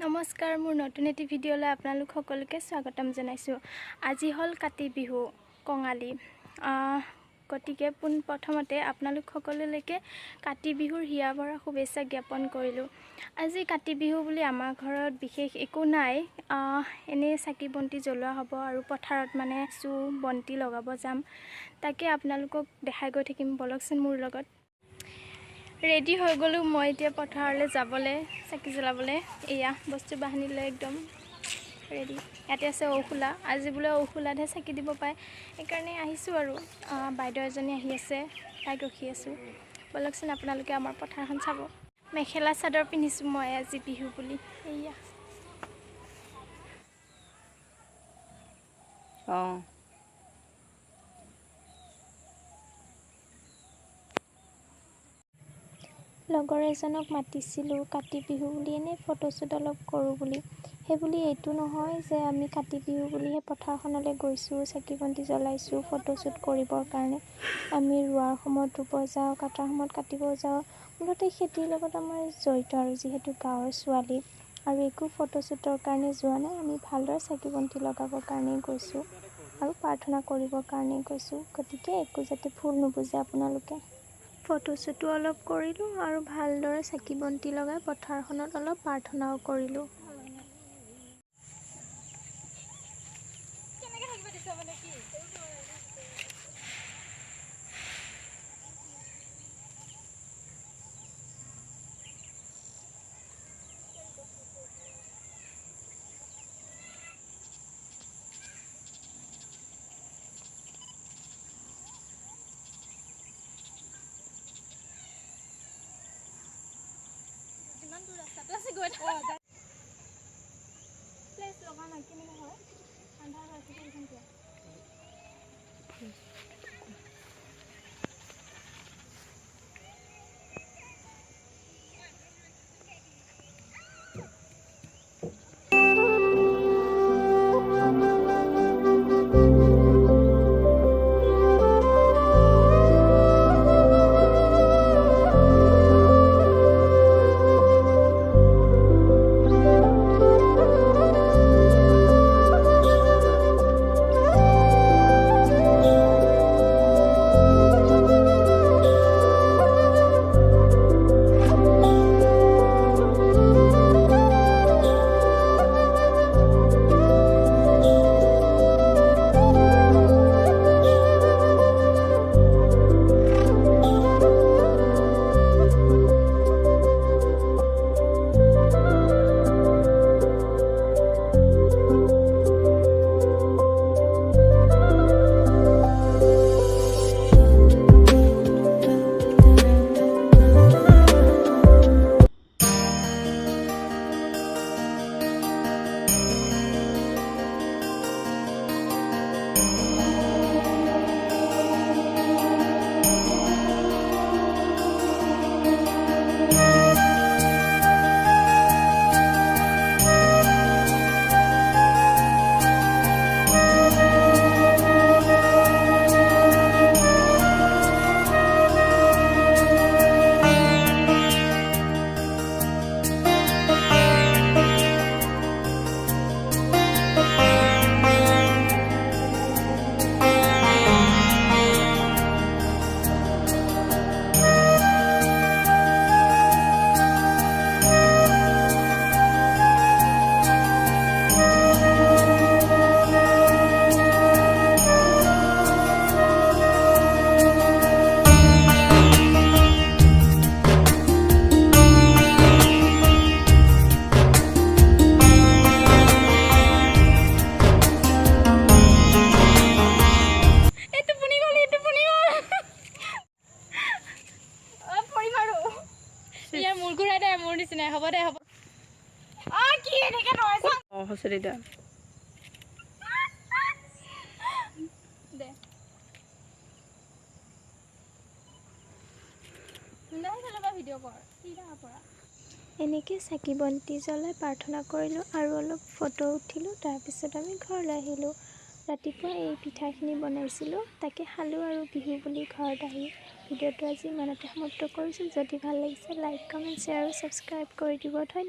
নমস্কাৰ, মোৰ নতুন এটি ভিডিঅ'লৈ আপোনালোক সকলোকে স্বাগতম জনাইছোঁ। আজি হ'ল কাতি বিহু কঙালী। গতিকে প্ৰথমতে আপোনালোক সকলোলৈকে কাতি বিহুৰ হিয়া ভৰা শুভেচ্ছা জ্ঞাপন কৰিলোঁ। আজি কাতি বিহু বুলি আমাৰ ঘৰত বিশেষ একো নাই, এনেই চাকি বন্তি জ্বলোৱা হ'ব আৰু পথাৰত মানে বন্তি লগাব যাম। তাকে আপোনালোকক দেখাই গৈ থাকিম, বলকচোন মোৰ লগত। ৰেডি হৈ গ'লোঁ মই এতিয়া পথাৰলৈ যাবলৈ, চাকি জ্বলাবলৈ। এয়া বস্তু বাহানি লৈ একদম ৰেডি। ইয়াতে আছে ঔখোলা, আজি বোলে ঔখোলাতহে চাকি দিব পায়, সেইকাৰণে আহিছোঁ আৰু। বাইদেউ এজনী আহি আছে, তাইক ৰখি আছোঁ। বলকচোন আপোনালোকে আমাৰ পথাৰখন চাব। মেখেলা চাদৰ পিন্ধিছোঁ মই আজি বিহু বুলি। এয়া লগৰ এজনক মাতিছিলোঁ কাতি বিহু বুলি, এনেই ফটোশ্বুট অলপ কৰোঁ বুলি। সেইবুলি এইটো নহয় যে আমি কাতি বিহু বুলিহে পথাৰখনলৈ গৈছোঁ, চাকি বন্তি জ্বলাইছোঁ ফটোশ্বুট কৰিবৰ কাৰণে। আমি ৰোৱাৰ সময়ত ৰুব যাওঁ, কাটাৰ সময়ত কাটিব যাওঁ। মুঠতে খেতিৰ লগত আমাৰ জড়িত আৰু, যিহেতু গাঁৱৰ ছোৱালী। আৰু একো ফটোশ্বুটৰ কাৰণে যোৱা নাই, আমি ভালদৰে চাকি বন্তি লগাবৰ কাৰণেই গৈছোঁ আৰু প্ৰাৰ্থনা কৰিবৰ কাৰণেই গৈছোঁ। গতিকে একো যাতে ভুল নুবুজে আপোনালোকে। ফটোশ্বুটো অলপ কৰিলোঁ আৰু ভালদৰে চাকি বন্তি লগাই পথাৰখনত অলপ প্ৰাৰ্থনাও কৰিলোঁ। হ'ব দে, হ'ব। কি এনেকে নহয় দে এনেকৈ চাকি বন্তি জ্বলাই প্ৰাৰ্থনা কৰিলোঁ আৰু অলপ ফটো উঠিলোঁ। তাৰপিছত আমি ঘৰলৈ আহিলোঁ। ৰাতিপুৱা এই পিঠাখিনি বনাইছিলোঁ, তাকে খালোঁ আৰু বিহু বুলি ঘৰত আহি। ভিডিঅ'টো আজি ইমানতে সমাপ্ত কৰিছোঁ। যদি ভাল লাগিছে লাইক, কমেণ্ট, শ্বেয়াৰ আৰু ছাবস্ক্ৰাইব কৰি দিব। ধন্যবাদ।